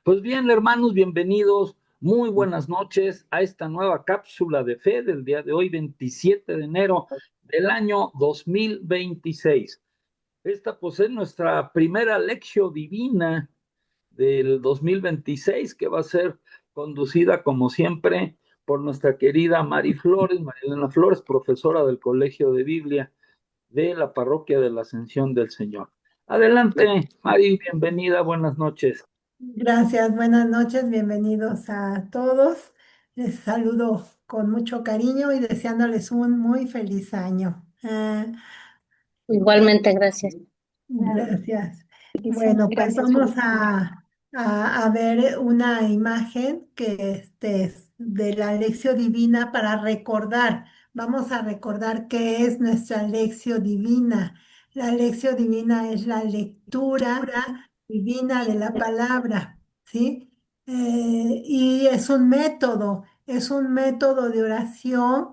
Pues bien, hermanos, bienvenidos. Muy buenas noches a esta nueva cápsula de fe del día de hoy, 27 de enero del año 2026. Esta pues es nuestra primera lección divina del 2026, que va a ser conducida como siempre por nuestra querida Mari Flores, Marilena Flores, profesora del Colegio de Biblia de la Parroquia de la Ascensión del Señor. Adelante, Mari, bienvenida, buenas noches. Gracias, buenas noches, bienvenidos a todos. Les saludo con mucho cariño y deseándoles un muy feliz año. Eh, Igualmente, gracias. Gracias. Bueno, pues Gracias, vamos Julio. a ver una imagen que es de la lección divina para recordar. Vamos a recordar qué es nuestra lección divina. La lección divina es la lectura divina de la palabra, ¿sí? Y es un método de oración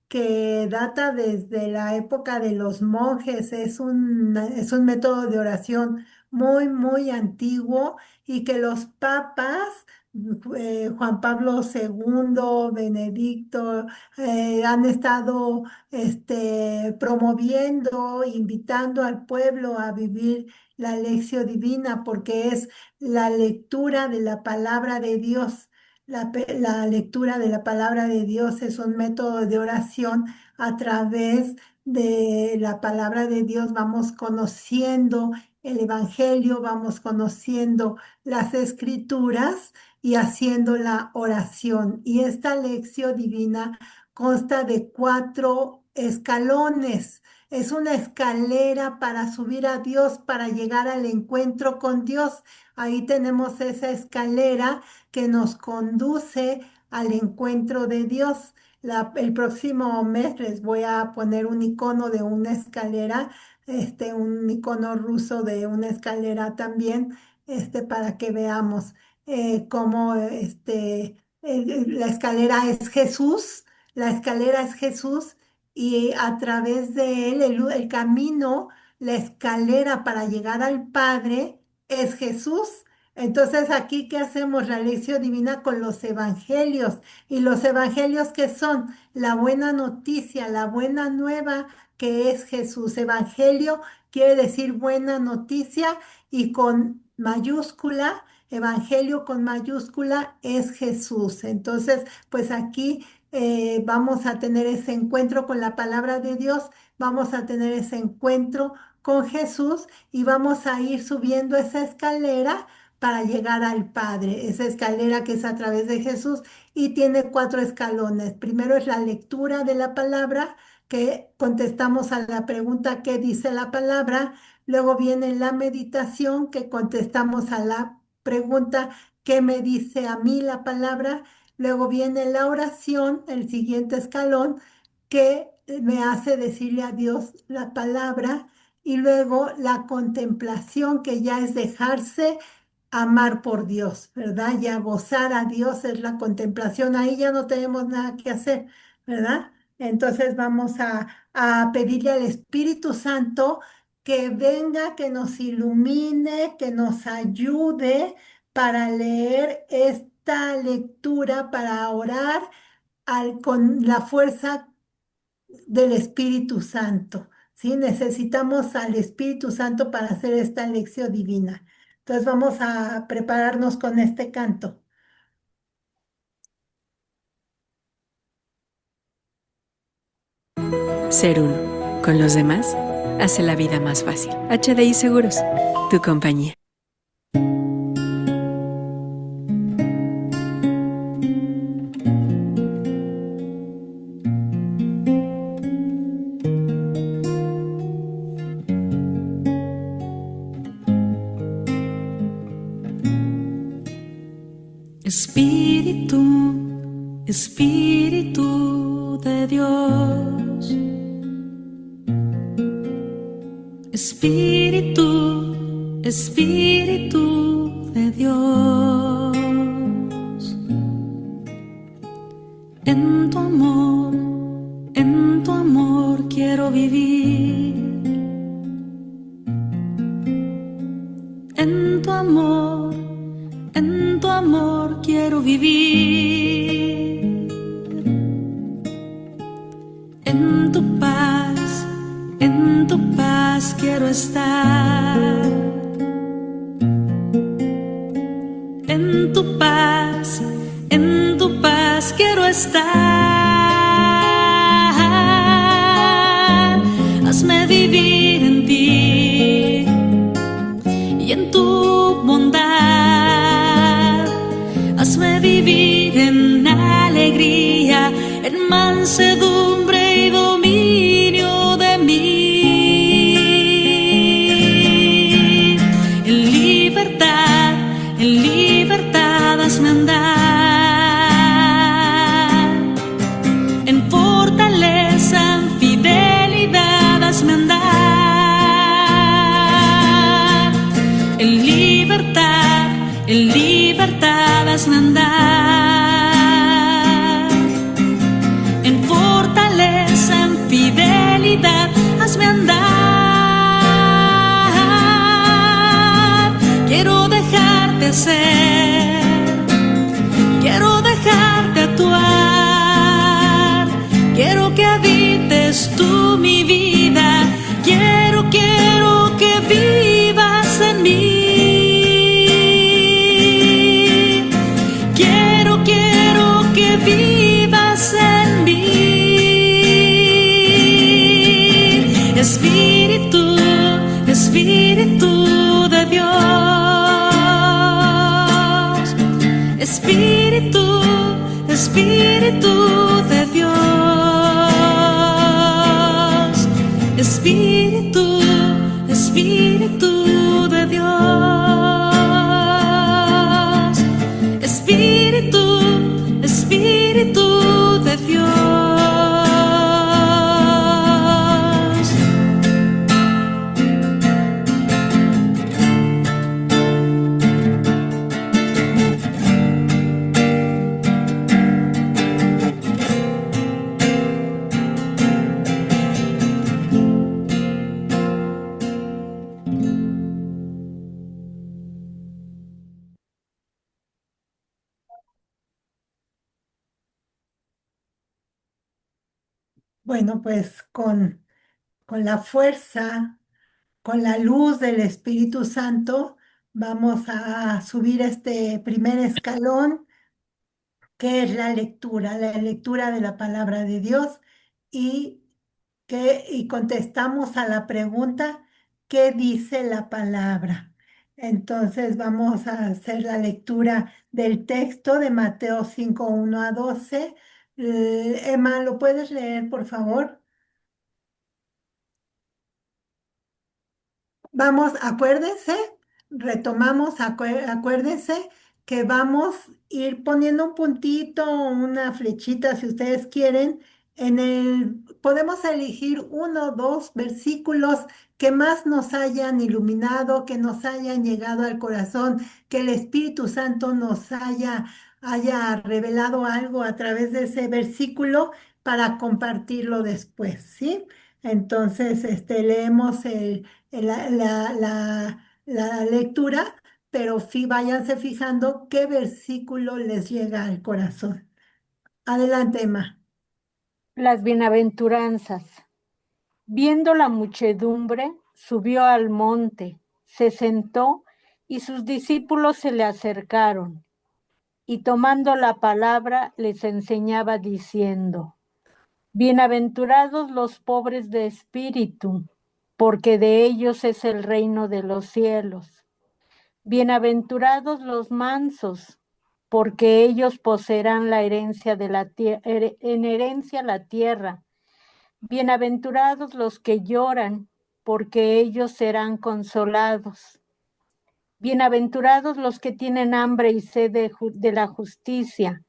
que data desde la época de los monjes. Es un método de oración muy, muy antiguo y que los papas, Juan Pablo II, Benedicto, han estado promoviendo, invitando al pueblo a vivir la lección divina porque es la lectura de la palabra de Dios. La lectura de la palabra de Dios es un método de oración. A través de la palabra de Dios vamos conociendo el Evangelio, vamos conociendo las escrituras y haciendo la oración. Y esta lección divina consta de 4 escalones. Es una escalera para subir a Dios, para llegar al encuentro con Dios. Ahí tenemos esa escalera que nos conduce al encuentro de Dios. El próximo mes les voy a poner un icono de una escalera, un icono ruso de una escalera también, para que veamos cómo la escalera es Jesús, la escalera es Jesús y a través de él el camino, la escalera para llegar al Padre es Jesús. Entonces, aquí, ¿qué hacemos? La lección divina con los evangelios. ¿Y los evangelios qué son? La buena noticia, la buena nueva que es Jesús. Evangelio quiere decir buena noticia y con mayúscula, evangelio con mayúscula es Jesús. Entonces, pues aquí vamos a tener ese encuentro con la palabra de Dios, vamos a tener ese encuentro con Jesús y vamos a ir subiendo esa escalera para llegar al Padre, esa escalera que es a través de Jesús y tiene 4 escalones. Primero es la lectura de la palabra, que contestamos a la pregunta ¿qué dice la palabra? Luego viene la meditación, que contestamos a la pregunta ¿qué me dice a mí la palabra? Luego viene la oración, el siguiente escalón, que me hace decirle a Dios la palabra. Y luego la contemplación, que ya es dejarse amar por Dios, ¿verdad? Ya gozar a Dios es la contemplación, ahí ya no tenemos nada que hacer, ¿verdad? Entonces vamos a pedirle al Espíritu Santo que venga, que nos ilumine, que nos ayude para leer esta lectura, para orar con la fuerza del Espíritu Santo, ¿sí? Necesitamos al Espíritu Santo para hacer esta lección divina. Entonces vamos a prepararnos con este canto. Ser uno con los demás hace la vida más fácil. HDI Seguros, tu compañía. Espíritu, Espíritu de Dios, Espíritu, Espíritu de Dios, en tu amor quiero vivir, en tu amor amor quiero vivir, en tu paz quiero estar, en tu paz quiero estar. Hazme vivir en ti y en tu bondad. Hazme vivir en alegría, en mansedumbre y dominio de mí. En libertad hazme andar. En fortaleza, en fidelidad hazme andar. En libertad hazme andar. En fortaleza, en fidelidad hazme andar. Quiero dejarte ser, quiero dejarte actuar, quiero que habites tú mi vida, quiero que vivas en mí. Quiero que vivas en mí. Espíritu de Dios. Espíritu de Dios. Espíritu de Dios. Espíritu de Dios. Bueno, pues con la fuerza, con la luz del Espíritu Santo, vamos a subir este primer escalón, que es la lectura de la palabra de Dios, y y contestamos a la pregunta, ¿qué dice la palabra? Entonces vamos a hacer la lectura del texto de Mateo 5, 1 a 12. Emma, ¿lo puedes leer, por favor? Vamos, acuérdense, retomamos, acuérdense que vamos a ir poniendo un puntito, una flechita, si ustedes quieren, podemos elegir uno o dos versículos que más nos hayan iluminado, que nos hayan llegado al corazón, que el Espíritu Santo nos haya revelado algo a través de ese versículo para compartirlo después, ¿sí? Entonces, leemos la lectura, pero váyanse fijando qué versículo les llega al corazón. Adelante, Emma. Las bienaventuranzas. Viendo la muchedumbre, subió al monte, se sentó y sus discípulos se le acercaron. Y tomando la palabra les enseñaba diciendo: Bienaventurados los pobres de espíritu, porque de ellos es el reino de los cielos. Bienaventurados los mansos, porque ellos poseerán la herencia de la en herencia la tierra. Bienaventurados los que lloran, porque ellos serán consolados. Bienaventurados los que tienen hambre y sed de la justicia,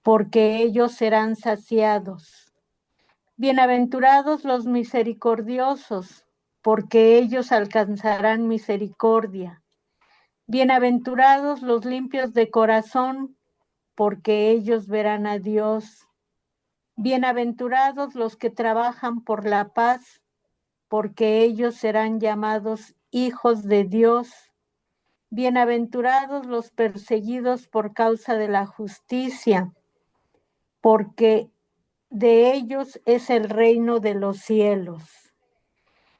porque ellos serán saciados. Bienaventurados los misericordiosos, porque ellos alcanzarán misericordia. Bienaventurados los limpios de corazón, porque ellos verán a Dios. Bienaventurados los que trabajan por la paz, porque ellos serán llamados hijos de Dios. Bienaventurados los perseguidos por causa de la justicia, porque de ellos es el reino de los cielos.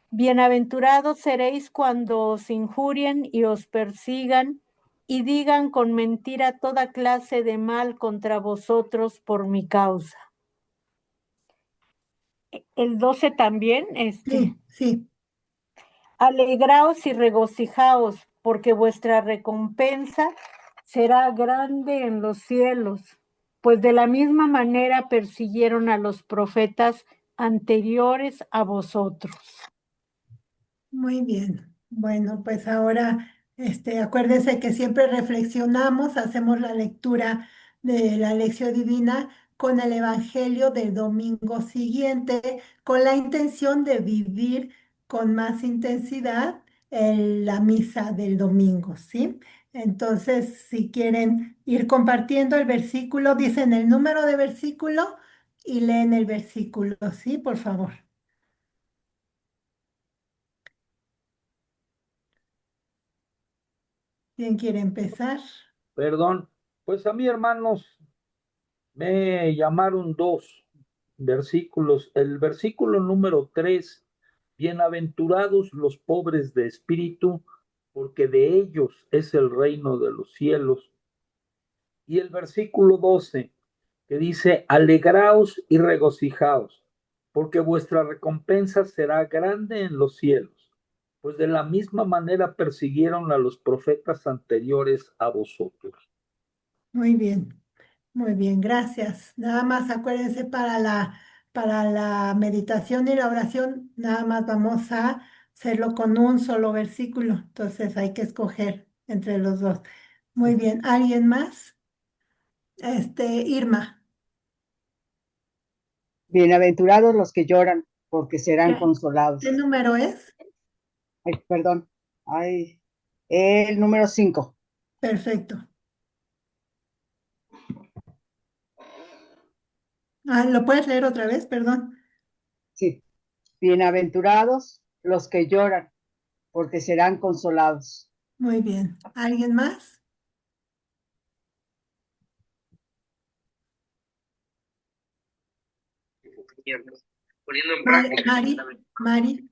Bienaventurados seréis cuando os injurien y os persigan y digan con mentira toda clase de mal contra vosotros por mi causa. El 12 también, Sí, sí. Alegraos y regocijaos, porque vuestra recompensa será grande en los cielos, pues de la misma manera persiguieron a los profetas anteriores a vosotros. Muy bien. Bueno, pues ahora, acuérdense que siempre reflexionamos, hacemos la lectura de la lección divina con el Evangelio del domingo siguiente, con la intención de vivir con más intensidad la misa del domingo, ¿sí? Entonces, si quieren ir compartiendo el versículo, dicen el número de versículo y leen el versículo, ¿sí? Por favor. ¿Quién quiere empezar? Perdón, pues a mí, hermanos, me llamaron dos versículos. El versículo número 3: bienaventurados los pobres de espíritu, porque de ellos es el reino de los cielos. Y el versículo 12, que dice: alegraos y regocijaos, porque vuestra recompensa será grande en los cielos, pues de la misma manera persiguieron a los profetas anteriores a vosotros. Muy bien, gracias. Nada más acuérdense para la meditación y la oración, nada más vamos a hacerlo con un solo versículo, entonces hay que escoger entre los dos. Muy bien, ¿alguien más? Irma, Bienaventurados los que lloran, porque serán ¿qué, consolados. qué número es? Ay, perdón. Ay, el número 5. Perfecto. ¿Lo puedes leer otra vez? Perdón. Sí. Bienaventurados los que lloran, porque serán consolados. Muy bien. ¿Alguien más? Poniendo en práctica. Mari.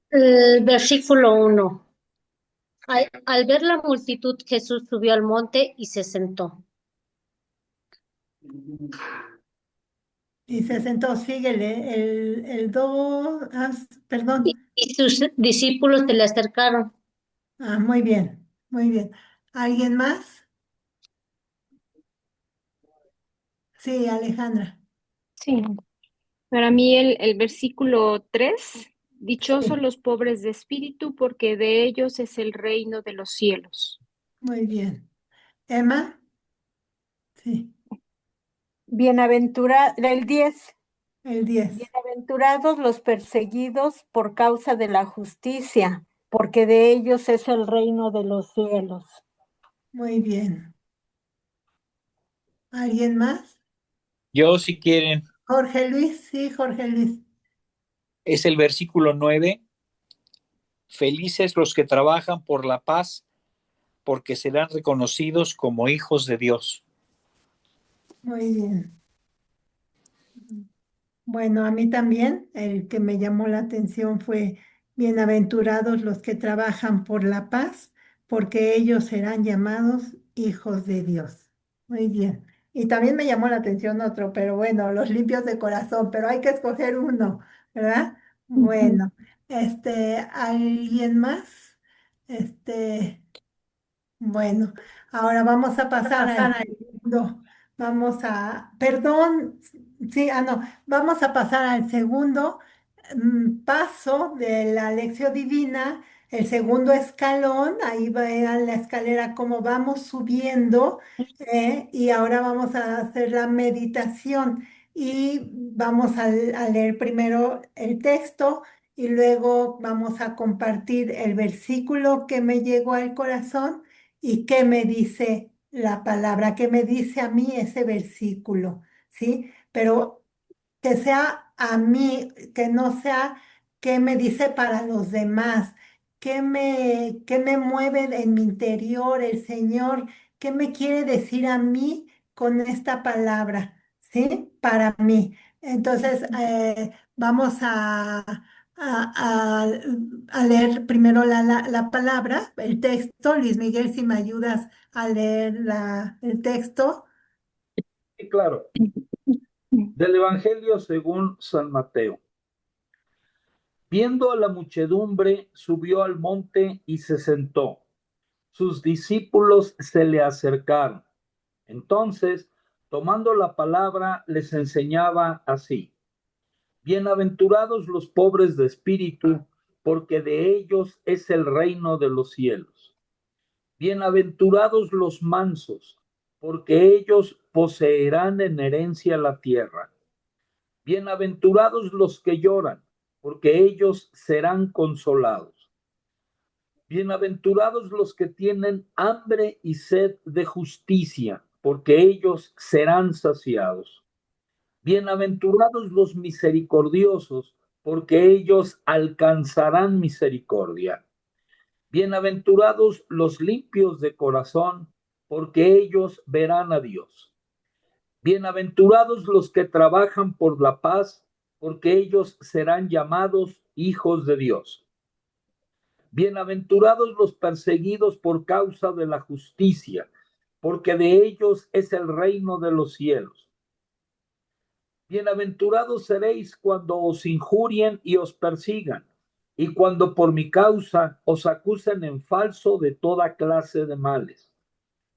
El versículo 1. Al ver la multitud, Jesús subió al monte y se sentó. Y se sentó, síguele, el do, perdón. Y sus discípulos se le acercaron. Muy bien, muy bien. ¿Alguien más? Sí, Alejandra. Sí, para mí el versículo 3: dichosos Sí, los pobres de espíritu, porque de ellos es el reino de los cielos. muy bien. Emma, sí, El 10. el 10. Bienaventurados los perseguidos por causa de la justicia, porque de ellos es el reino de los cielos. Muy bien. ¿Alguien más? Yo, si quieren, Jorge Luis, sí, Jorge Luis. es el versículo 9: felices los que trabajan por la paz, porque serán reconocidos como hijos de Dios. Muy bien. Bueno, a mí también el que me llamó la atención fue bienaventurados los que trabajan por la paz, porque ellos serán llamados hijos de Dios. Muy bien. Y también me llamó la atención otro, pero bueno, los limpios de corazón, pero hay que escoger uno, ¿verdad? Ujú. Bueno, ¿alguien más? Este, bueno, ahora vamos a pasar al segundo. Perdón, sí, no, vamos a pasar al segundo paso de la lección divina, el segundo escalón. Ahí va la escalera como vamos subiendo, y ahora vamos a hacer la meditación y vamos a leer primero el texto y luego vamos a compartir el versículo que me llegó al corazón y qué me dice la palabra, qué me dice a mí ese versículo, ¿sí? Pero que sea a mí, que no sea qué me dice para los demás, qué me mueve en mi interior el Señor, qué me quiere decir a mí con esta palabra, ¿sí? Para mí. Entonces, vamos a, a leer primero la palabra, el texto. Luis Miguel, si me ayudas a leer el texto. Sí, claro. Del Evangelio según San Mateo. Viendo a la muchedumbre, subió al monte y se sentó. Sus discípulos se le acercaron. Entonces, tomando la palabra, les enseñaba así: Bienaventurados los pobres de espíritu, porque de ellos es el reino de los cielos. Bienaventurados los mansos, porque ellos poseerán en herencia la tierra. Bienaventurados los que lloran, porque ellos serán consolados. Bienaventurados los que tienen hambre y sed de justicia, porque ellos serán saciados. Bienaventurados los misericordiosos, porque ellos alcanzarán misericordia. Bienaventurados los limpios de corazón, porque ellos verán a Dios. Bienaventurados los que trabajan por la paz, porque ellos serán llamados hijos de Dios. Bienaventurados los perseguidos por causa de la justicia, porque de ellos es el reino de los cielos. Bienaventurados seréis cuando os injurien y os persigan, y cuando por mi causa os acusen en falso de toda clase de males.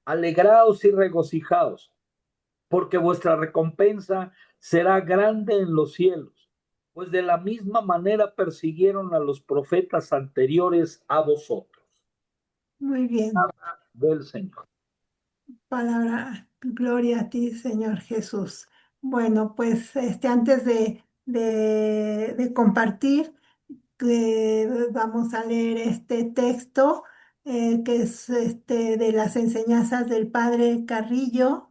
Alegraos y regocijaos, porque vuestra recompensa será grande en los cielos, pues de la misma manera persiguieron a los profetas anteriores a vosotros. Muy bien. Del Señor. Palabra, gloria a ti, Señor Jesús. Bueno, pues antes de compartir, vamos a leer este texto que es de las enseñanzas del Padre Carrillo,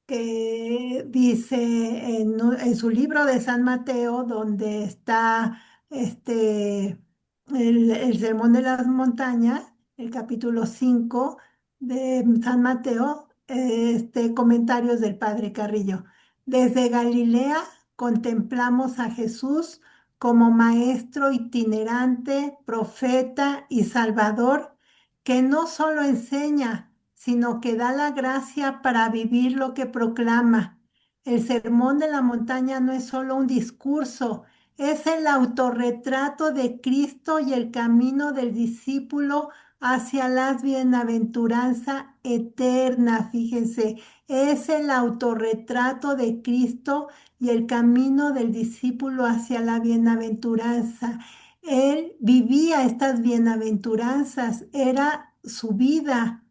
que dice en su libro de San Mateo, donde está el Sermón de las Montañas, el capítulo 5 de San Mateo, comentarios del Padre Carrillo. Desde Galilea contemplamos a Jesús como maestro itinerante, profeta y salvador, que no solo enseña, sino que da la gracia para vivir lo que proclama. El sermón de la montaña no es solo un discurso, es el autorretrato de Cristo y el camino del discípulo hacia la bienaventuranza eterna. Fíjense, es el autorretrato de Cristo y el camino del discípulo hacia la bienaventuranza. Él vivía estas bienaventuranzas, era su vida.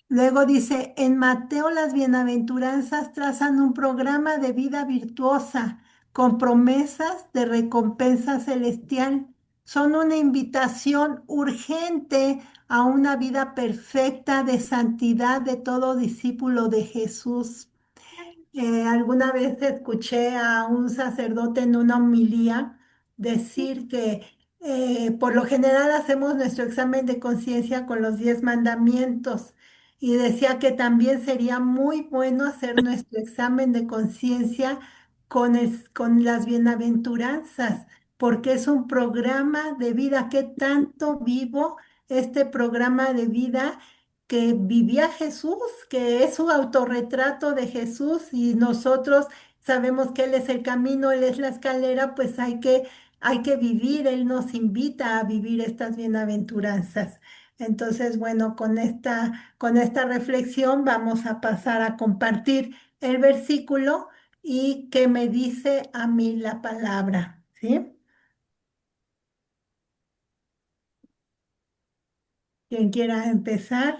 Luego dice, en Mateo las bienaventuranzas trazan un programa de vida virtuosa con promesas de recompensa celestial. Son una invitación urgente a una vida perfecta de santidad de todo discípulo de Jesús. Alguna vez escuché a un sacerdote en una homilía decir que por lo general hacemos nuestro examen de conciencia con los 10 mandamientos y decía que también sería muy bueno hacer nuestro examen de conciencia con las bienaventuranzas, porque es un programa de vida. ¿Qué tanto vivo este programa de vida que vivía Jesús, que es su autorretrato de Jesús y nosotros sabemos que Él es el camino, Él es la escalera? Pues hay que vivir, Él nos invita a vivir estas bienaventuranzas. Entonces, bueno, con esta reflexión vamos a pasar a compartir el versículo y qué me dice a mí la palabra, ¿sí? Quien quiera empezar.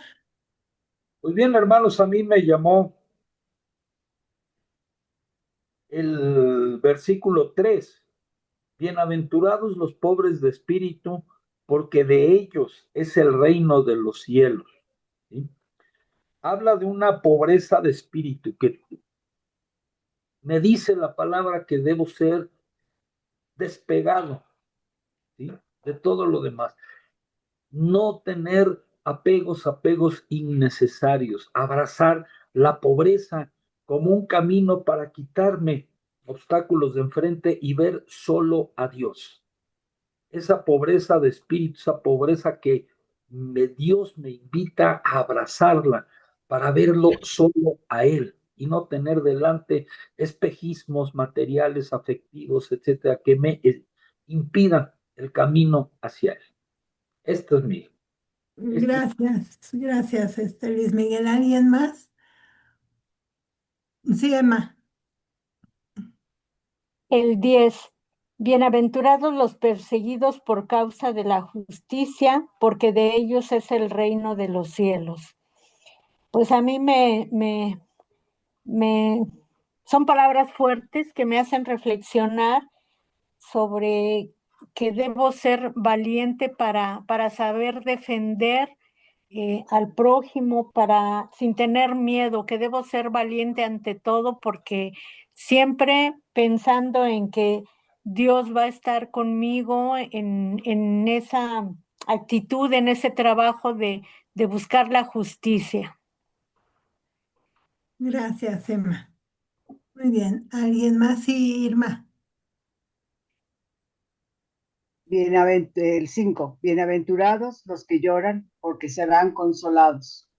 Muy bien, hermanos, a mí me llamó el versículo 3. Bienaventurados los pobres de espíritu, porque de ellos es el reino de los cielos. ¿Sí? Habla de una pobreza de espíritu, que me dice la palabra que debo ser despegado, ¿sí?, de todo lo demás. no tener apegos innecesarios, abrazar la pobreza como un camino para quitarme obstáculos de enfrente y ver solo a Dios. Esa pobreza de espíritu, esa pobreza que Dios me invita a abrazarla para verlo solo a Él y no tener delante espejismos materiales, afectivos, etcétera, que me impidan el camino hacia Él. Esto es mío. Gracias, Luis Miguel. ¿Alguien más? Sí, Emma. El 10. Bienaventurados los perseguidos por causa de la justicia, porque de ellos es el reino de los cielos. Pues a mí son palabras fuertes que me hacen reflexionar sobre que debo ser valiente para saber defender al prójimo, sin tener miedo, que debo ser valiente ante todo, porque siempre pensando en que Dios va a estar conmigo en esa actitud, en ese trabajo de buscar la justicia. Gracias, Emma. Muy bien. ¿Alguien más? Sí, Irma. El 5. Bienaventurados los que lloran, porque serán consolados.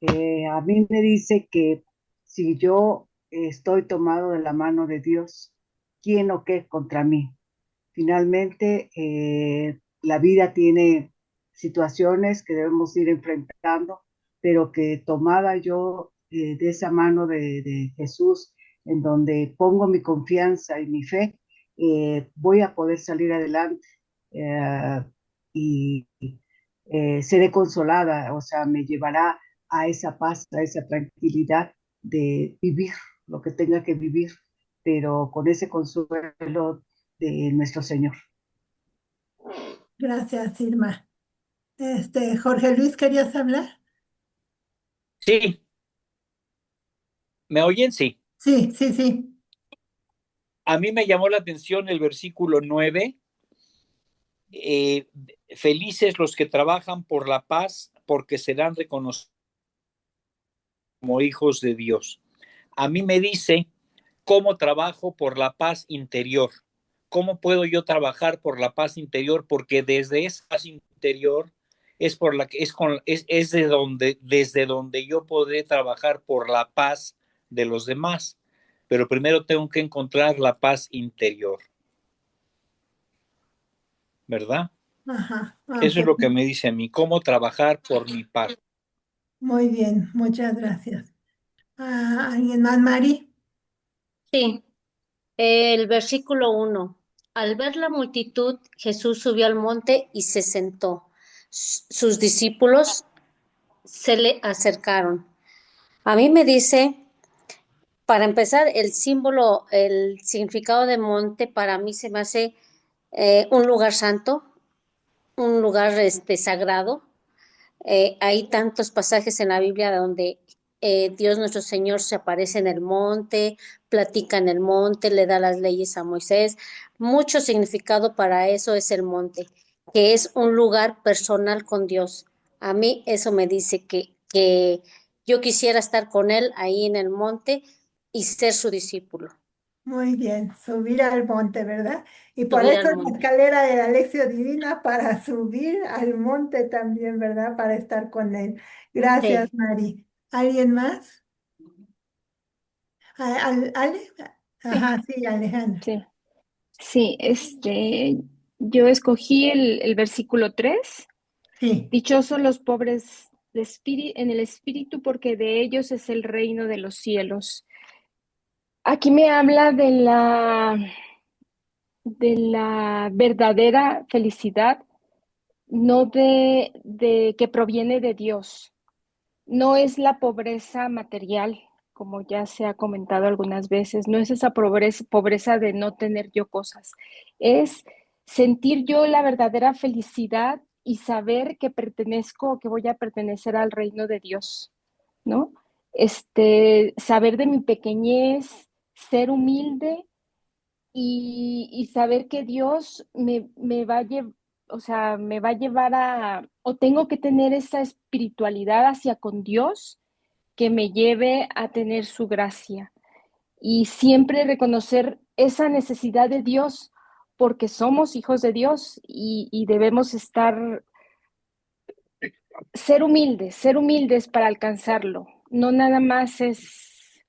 A mí me dice que si yo estoy tomado de la mano de Dios, ¿quién o qué contra mí? Finalmente, la vida tiene situaciones que debemos ir enfrentando, pero que tomada yo de esa mano de Jesús, en donde pongo mi confianza y mi fe, voy a poder salir adelante y seré consolada, o sea, me llevará a esa paz, a esa tranquilidad de vivir lo que tenga que vivir, pero con ese consuelo de nuestro Señor. Gracias, Irma. Jorge Luis, ¿querías hablar? Sí. ¿Me oyen? Sí. Sí. A mí me llamó la atención el versículo 9. Felices los que trabajan por la paz, porque serán reconocidos como hijos de Dios. A mí me dice cómo trabajo por la paz interior. ¿Cómo puedo yo trabajar por la paz interior? Porque desde esa paz interior es por la que es desde donde yo podré trabajar por la paz de los demás. Pero primero tengo que encontrar la paz interior. ¿Verdad? Ajá. Eso es lo que me dice a mí, cómo trabajar por mi paz. Muy bien, muchas gracias. ¿Alguien más, Mari? Sí, el versículo 1. Al ver la multitud, Jesús subió al monte y se sentó. Sus discípulos se le acercaron. A mí me dice, para empezar, el símbolo, el significado de monte para mí se me hace un lugar santo, un lugar sagrado. Hay tantos pasajes en la Biblia donde Dios nuestro Señor se aparece en el monte, platica en el monte, le da las leyes a Moisés. Mucho significado para eso es el monte, que es un lugar personal con Dios. A mí eso me dice que yo quisiera estar con Él ahí en el monte y ser su discípulo. Muy bien, subir al monte, ¿verdad? Y por Subir eso al la monte. escalera de la Lección Divina para subir al monte también, ¿verdad? Para estar con él. Gracias, Sí. Mari. ¿Alguien más? ¿Ale? Sí, Ajá, sí, Alejandro. sí. Sí, yo escogí el versículo 3. Sí. Dichosos los pobres en el espíritu, porque de ellos es el reino de los cielos. Aquí me habla de la verdadera felicidad, no de que proviene de Dios. No es la pobreza material, como ya se ha comentado algunas veces, no es esa pobreza de no tener yo cosas, es sentir yo la verdadera felicidad y saber que pertenezco o que voy a pertenecer al reino de Dios, ¿no? Saber de mi pequeñez, ser humilde y saber que Dios me va a o sea, me va a llevar o tengo que tener esa espiritualidad hacia con Dios que me lleve a tener su gracia y siempre reconocer esa necesidad de Dios porque somos hijos de Dios y debemos ser humildes para alcanzarlo. No nada más es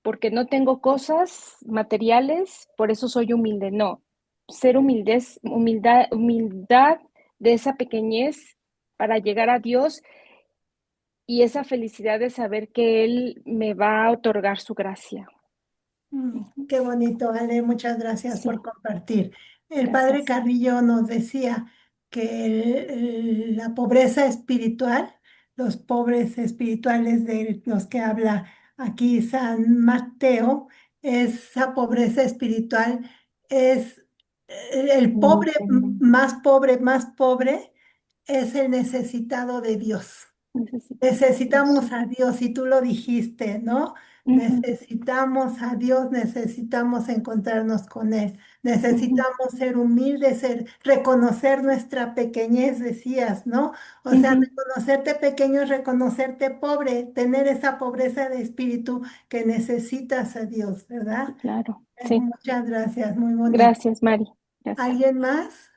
porque no tengo cosas materiales, por eso soy humilde, no. Ser humildad de esa pequeñez para llegar a Dios y esa felicidad de saber que Él me va a otorgar su gracia. Qué bonito, Ale, muchas gracias Sí, por compartir. El padre gracias. Carrillo nos decía que la pobreza espiritual, los pobres espirituales de los que habla aquí San Mateo, esa pobreza espiritual es el pobre, más pobre, es el necesitado de Dios. Necesitamos a Dios. Necesitamos a Dios, y tú lo dijiste, ¿no? Ujú, Necesitamos a Dios, necesitamos encontrarnos con Él, ujú, necesitamos ser humildes, reconocer nuestra pequeñez, decías, ¿no? O sea, ujú. reconocerte pequeño es reconocerte pobre, tener esa pobreza de espíritu que necesitas a Dios, ¿verdad? Claro, sí. Muchas gracias, muy bonito. Gracias, Mari. Gracias. ¿Alguien más?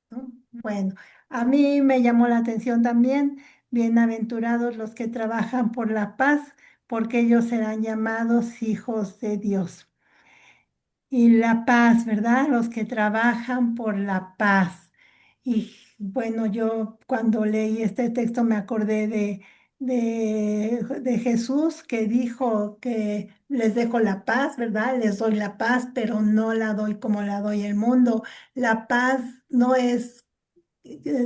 ¿No? Bueno, a mí me llamó la atención también, bienaventurados los que trabajan por la paz, porque ellos serán llamados hijos de Dios. Y la paz, ¿verdad? Los que trabajan por la paz. Y bueno, yo cuando leí este texto me acordé de Jesús que dijo que les dejo la paz, ¿verdad? Les doy la paz, pero no la doy como la doy el mundo. La paz no es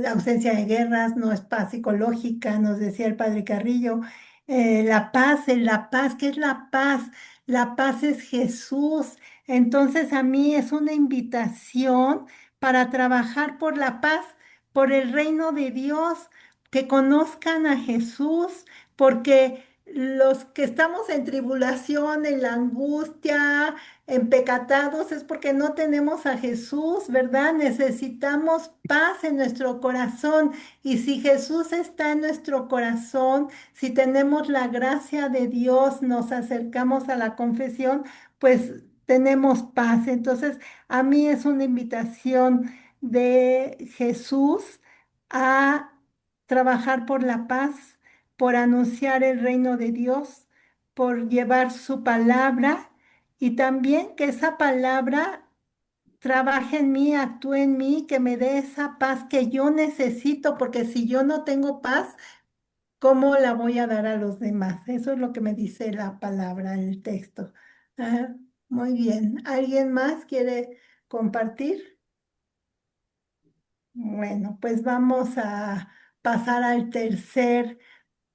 ausencia de guerras, no es paz psicológica, nos decía el padre Carrillo. La paz, ¿qué es la paz? La paz es Jesús. Entonces a mí es una invitación para trabajar por la paz, por el reino de Dios, que conozcan a Jesús, porque los que estamos en tribulación, en la angustia, empecatados es porque no tenemos a Jesús, ¿verdad? Necesitamos paz en nuestro corazón. Y si Jesús está en nuestro corazón, si tenemos la gracia de Dios, nos acercamos a la confesión, pues tenemos paz. Entonces, a mí es una invitación de Jesús a trabajar por la paz, por anunciar el reino de Dios, por llevar su palabra y también que esa palabra trabaje en mí, actúe en mí, que me dé esa paz que yo necesito, porque si yo no tengo paz, ¿cómo la voy a dar a los demás? Eso es lo que me dice la palabra, el texto. Ah, muy bien. ¿Alguien más quiere compartir? Bueno, pues vamos a pasar al tercer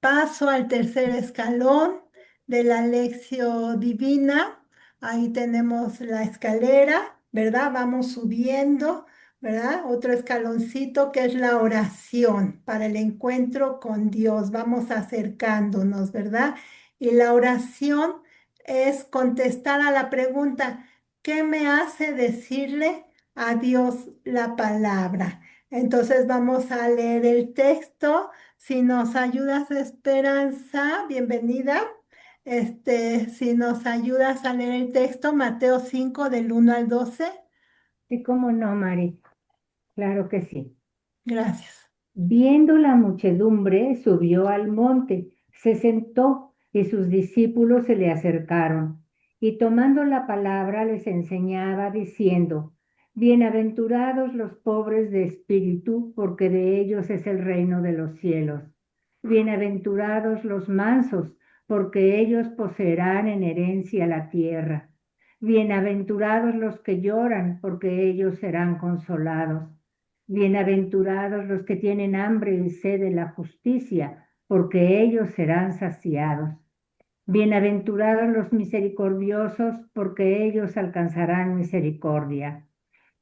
paso, al tercer escalón de la lección divina. Ahí tenemos la escalera, ¿verdad? Vamos subiendo, ¿verdad? Otro escaloncito que es la oración para el encuentro con Dios. Vamos acercándonos, ¿verdad? Y la oración es contestar a la pregunta, ¿qué me hace decirle a Dios la palabra? Entonces vamos a leer el texto. Si nos ayudas, Esperanza, bienvenida. Si nos ayudas a leer el texto, Mateo 5 del 1 al 12. Sí, cómo no, Mari. Claro que sí. Gracias. Viendo la muchedumbre, subió al monte, se sentó y sus discípulos se le acercaron. Y tomando la palabra les enseñaba diciendo, Bienaventurados los pobres de espíritu, porque de ellos es el reino de los cielos. Bienaventurados los mansos, porque ellos poseerán en herencia la tierra. Bienaventurados los que lloran, porque ellos serán consolados. Bienaventurados los que tienen hambre y sed de la justicia, porque ellos serán saciados. Bienaventurados los misericordiosos, porque ellos alcanzarán misericordia.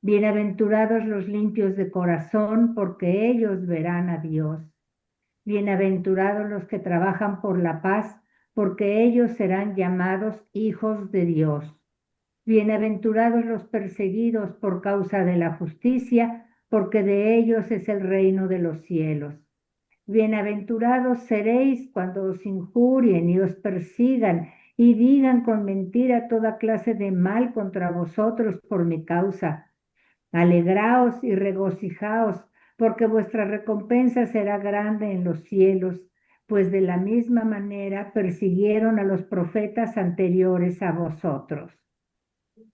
Bienaventurados los limpios de corazón, porque ellos verán a Dios. Bienaventurados los que trabajan por la paz, porque ellos serán llamados hijos de Dios. Bienaventurados los perseguidos por causa de la justicia, porque de ellos es el reino de los cielos. Bienaventurados seréis cuando os injurien y os persigan y digan con mentira toda clase de mal contra vosotros por mi causa. Alegraos y regocijaos, porque vuestra recompensa será grande en los cielos, pues de la misma manera persiguieron a los profetas anteriores a vosotros.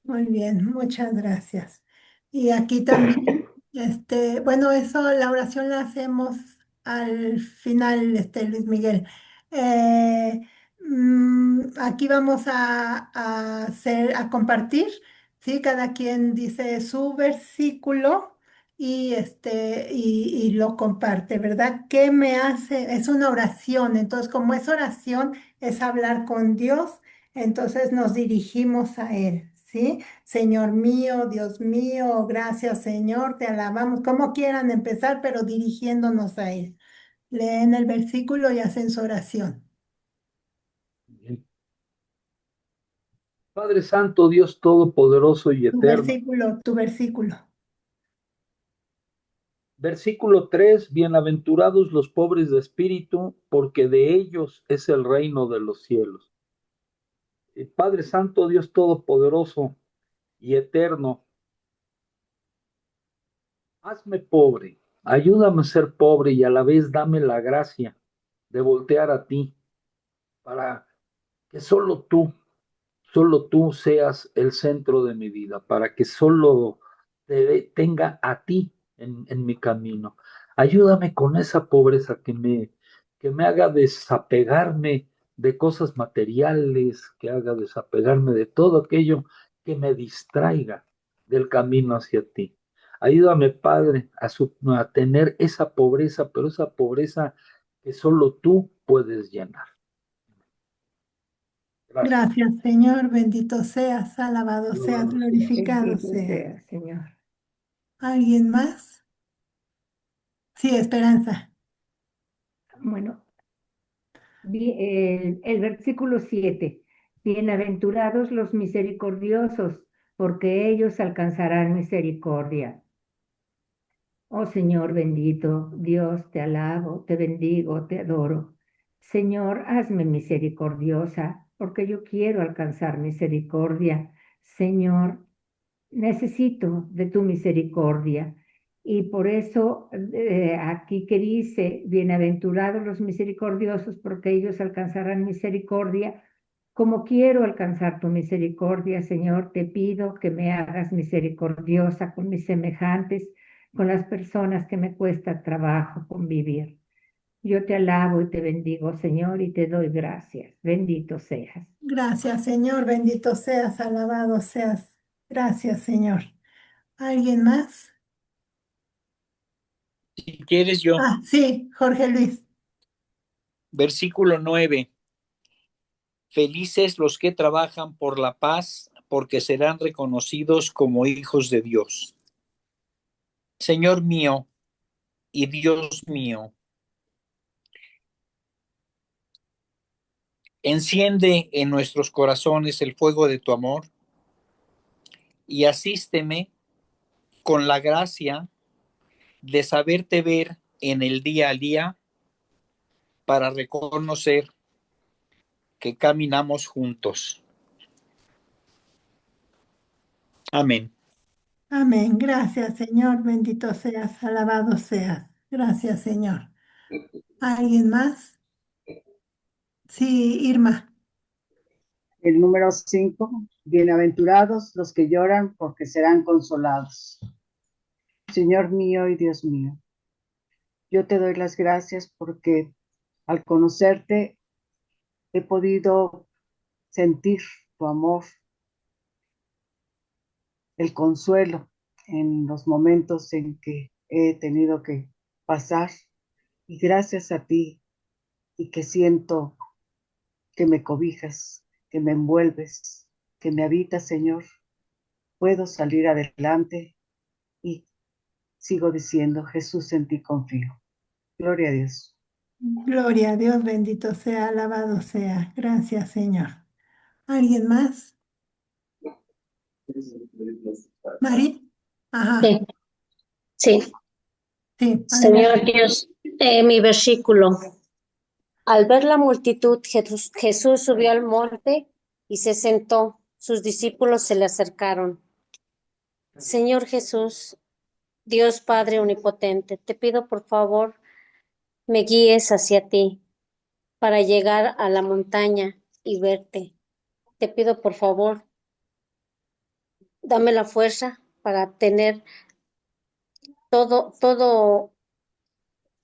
Muy bien, muchas gracias. Y aquí también, bueno, eso, la oración la hacemos al final, Luis Miguel. Eh, Aquí vamos a compartir, ¿sí? Cada quien dice su versículo y lo comparte, ¿verdad? ¿Qué me hace? Es una oración, entonces como es oración, es hablar con Dios. Entonces nos dirigimos a Él, ¿sí? Señor mío, Dios mío, gracias Señor, te alabamos, como quieran empezar, pero dirigiéndonos a Él. Leen el versículo y hacen su oración. Bien. Padre Santo, Dios Todopoderoso y eterno. Tu versículo. Versículo 3: Bienaventurados los pobres de espíritu, porque de ellos es el reino de los cielos. Padre Santo, Dios Todopoderoso y eterno, hazme pobre, ayúdame a ser pobre y a la vez dame la gracia de voltear a ti, para que solo tú seas el centro de mi vida, para que solo tenga a ti en mi camino. Ayúdame con esa pobreza que me haga desapegarme de cosas materiales, que haga desapegarme de todo aquello que me distraiga del camino hacia ti. Ayúdame, Padre, a tener esa pobreza, pero esa pobreza que solo tú puedes llenar. Gracias. Gracias Señor, bendito seas, alabado seas, glorificado Bendito seas. sea, Señor. ¿Alguien más? Sí, Esperanza. Bueno, el versículo 7. Bienaventurados los misericordiosos, porque ellos alcanzarán misericordia. Oh Señor bendito, Dios, te alabo, te bendigo, te adoro. Señor, hazme misericordiosa, porque yo quiero alcanzar misericordia. Señor, necesito de tu misericordia. Y por eso aquí que dice, bienaventurados los misericordiosos, porque ellos alcanzarán misericordia. Como quiero alcanzar tu misericordia, Señor, te pido que me hagas misericordiosa con mis semejantes, con las personas que me cuesta trabajo convivir. Yo te alabo y te bendigo, Señor, y te doy gracias. Bendito seas. Gracias Señor, bendito seas, alabado seas. Gracias Señor. ¿Alguien más? Si quieres yo. Ah, sí, Jorge Luis. Versículo 9. Felices los que trabajan por la paz, porque serán reconocidos como hijos de Dios. Señor mío y Dios mío, enciende en nuestros corazones el fuego de tu amor y asísteme con la gracia de saberte ver en el día a día para reconocer que caminamos juntos. Amén. Amén. Gracias, Señor. Bendito seas, alabado seas. Gracias, Señor. ¿Alguien más? Sí, Irma. El número 5, bienaventurados los que lloran porque serán consolados. Señor mío y Dios mío, yo te doy las gracias porque al conocerte he podido sentir tu amor, el consuelo en los momentos en que he tenido que pasar. Y gracias a ti y que siento que me cobijas, que me envuelves, que me habitas, Señor, puedo salir adelante y sigo diciendo, Jesús, en ti confío. Gloria a Dios. Gloria a Dios, bendito sea, alabado sea. Gracias, Señor. ¿Alguien más? Mari. Ajá, Sí, sí. sí, adelante. Señor Dios, mi versículo. Al ver la multitud, Jesús subió al monte y se sentó. Sus discípulos se le acercaron. Señor Jesús, Dios Padre Omnipotente, te pido por favor me guíes hacia ti para llegar a la montaña y verte. Te pido por favor, dame la fuerza para tener todo,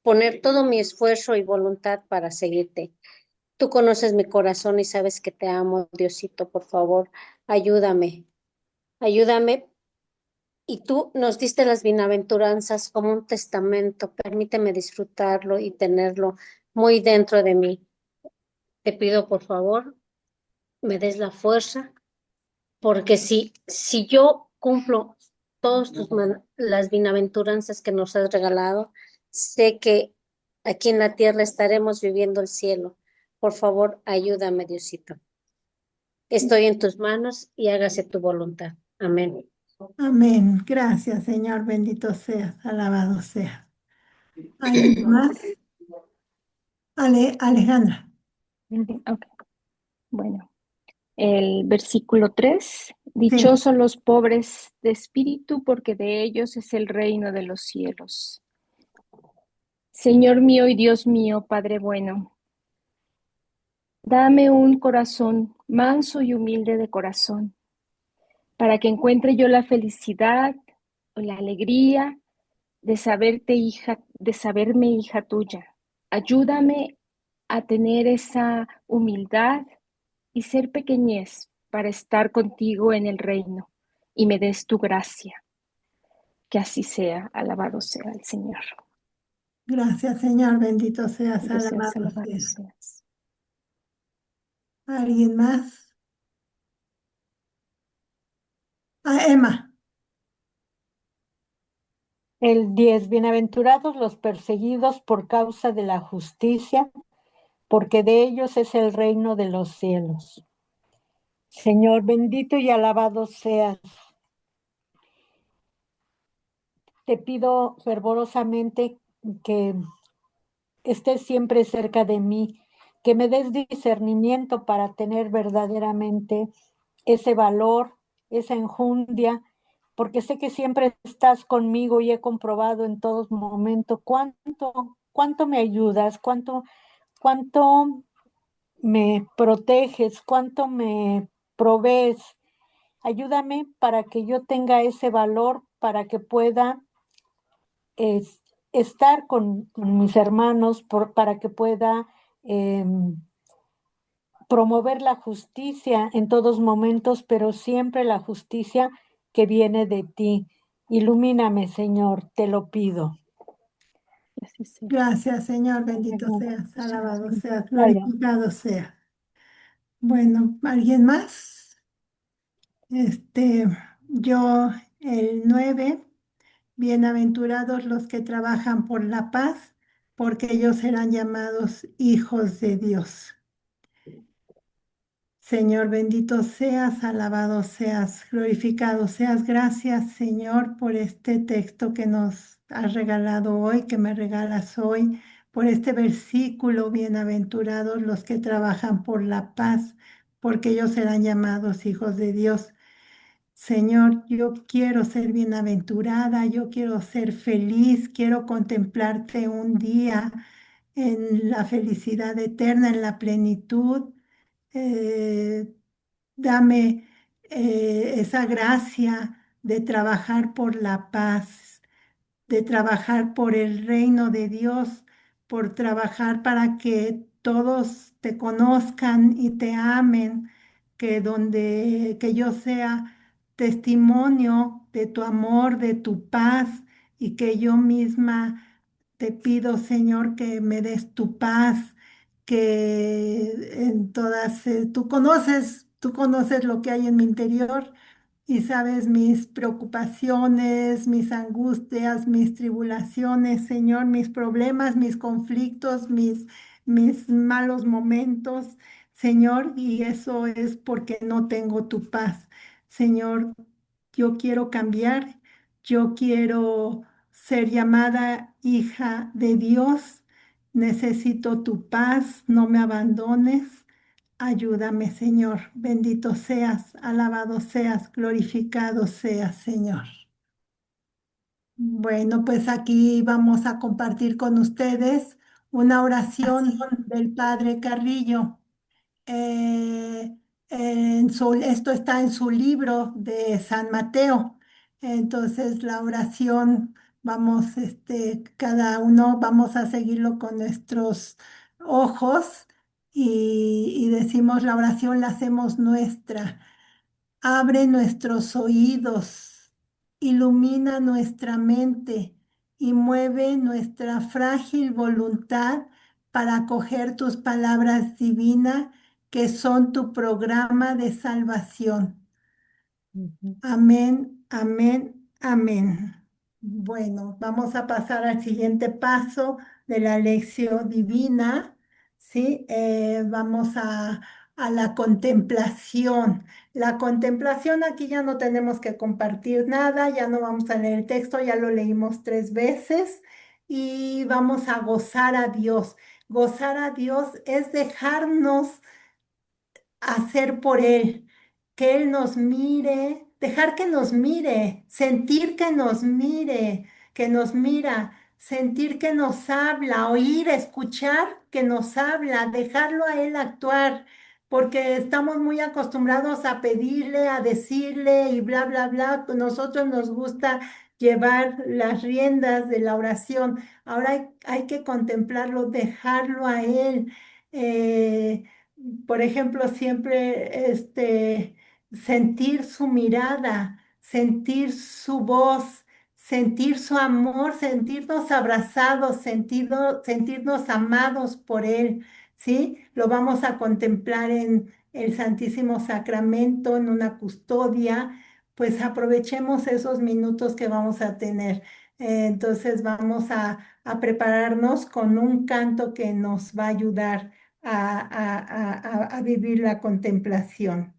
poner todo mi esfuerzo y voluntad para seguirte. Tú conoces mi corazón y sabes que te amo, Diosito, por favor, ayúdame, ayúdame. Y tú nos diste las bienaventuranzas como un testamento. Permíteme disfrutarlo y tenerlo muy dentro de mí. Te pido, por favor, me des la fuerza, porque si yo cumplo todas las bienaventuranzas que nos has regalado, sé que aquí en la tierra estaremos viviendo el cielo. Por favor, ayúdame, Diosito. Estoy en tus manos y hágase tu voluntad. Amén. Amén. Gracias, Señor. Bendito seas. Alabado seas. ¿Alguien más? Alejandra. Ok, bueno. El versículo 3, Sí. dichosos los pobres de espíritu, porque de ellos es el reino de los cielos. Señor mío y Dios mío, Padre bueno, dame un corazón manso y humilde de corazón, para que encuentre yo la felicidad o la alegría de saberme hija tuya. Ayúdame a tener esa humildad y ser pequeñez para estar contigo en el reino, y me des tu gracia. Que así sea, alabado sea el Señor. Gracias, Señor. Bendito seas. Deseas Alabado alabado seas. seas. ¿Alguien más? Emma. El 10, bienaventurados los perseguidos por causa de la justicia, porque de ellos es el reino de los cielos. Señor, bendito y alabado seas. Te pido fervorosamente que estés siempre cerca de mí, que me des discernimiento para tener verdaderamente ese valor, esa enjundia, porque sé que siempre estás conmigo y he comprobado en todos momentos cuánto me ayudas, cuánto me proteges, cuánto me provees. Ayúdame para que yo tenga ese valor, para que pueda estar con mis hermanos, para que pueda eh, promover la justicia en todos momentos, pero siempre la justicia que viene de ti. Ilumíname, Señor, te lo pido. Así sea. Gracias, Señor. Bendito Amén. seas. Alabado seas. Vaya. Glorificado sea. Bueno, ¿alguien más? Yo, el 9, bienaventurados los que trabajan por la paz, porque ellos serán llamados hijos de Dios. Señor, bendito seas, alabado seas, glorificado seas. Gracias, Señor, por este texto que nos has regalado hoy, que me regalas hoy, por este versículo, bienaventurados los que trabajan por la paz, porque ellos serán llamados hijos de Dios. Señor, yo quiero ser bienaventurada, yo quiero ser feliz, quiero contemplarte un día en la felicidad eterna, en la plenitud. Eh, Dame esa gracia de trabajar por la paz, de trabajar por el reino de Dios, por trabajar para que todos te conozcan y te amen, que yo sea testimonio de tu amor, de tu paz, y que yo misma te pido, Señor, que me des tu paz, que en todas, tú conoces lo que hay en mi interior y sabes mis preocupaciones, mis angustias, mis tribulaciones, Señor, mis problemas, mis conflictos, mis malos momentos, Señor, y eso es porque no tengo tu paz. Señor, yo quiero cambiar, yo quiero ser llamada hija de Dios, necesito tu paz, no me abandones. Ayúdame, Señor. Bendito seas, alabado seas, glorificado seas, Señor. Bueno, pues aquí vamos a compartir con ustedes una oración del Padre Carrillo. Esto está en su libro de San Mateo. Entonces, la oración, vamos, cada uno vamos a seguirlo con nuestros ojos y decimos la oración, la hacemos nuestra. Abre nuestros oídos, ilumina nuestra mente y mueve nuestra frágil voluntad para acoger tus palabras divinas que son tu programa de salvación. Amén, amén, amén. Bueno, vamos a pasar al siguiente paso de la lección divina, ¿sí? Vamos a la contemplación. La contemplación, aquí ya no tenemos que compartir nada, ya no vamos a leer el texto, ya lo leímos 3 veces y vamos a gozar a Dios. Gozar a Dios es dejarnos hacer por Él, que Él nos mire, dejar que nos mire, sentir que nos mire, que nos mira, sentir que nos habla, oír, escuchar que nos habla, dejarlo a Él actuar, porque estamos muy acostumbrados a pedirle, a decirle y bla, bla, bla. Nosotros nos gusta llevar las riendas de la oración. Ahora hay que contemplarlo, dejarlo a Él. Por ejemplo, siempre sentir su mirada, sentir su voz, sentir su amor, sentirnos abrazados, sentirnos amados por Él, ¿sí? Lo vamos a contemplar en el Santísimo Sacramento, en una custodia, pues aprovechemos esos minutos que vamos a tener. Entonces vamos a prepararnos con un canto que nos va a ayudar a vivir la contemplación.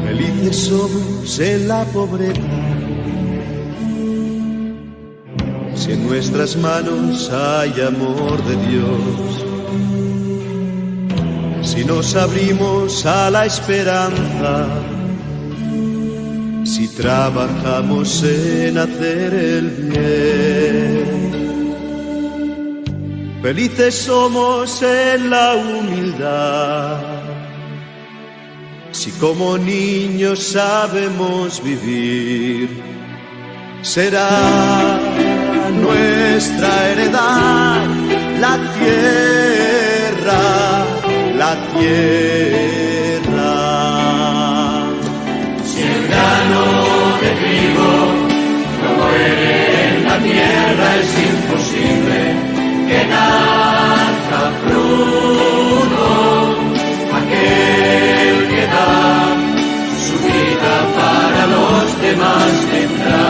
Felices somos en la pobreza, si en nuestras manos hay amor de Dios, si nos abrimos a la esperanza, si trabajamos en hacer el bien. Felices somos en la humildad, si como niños sabemos vivir. Será nuestra heredad la tierra, la tierra. Si el grano de trigo no muere en la tierra, es imposible que nazca fruto. Aquel que da su vida para los demás tendrá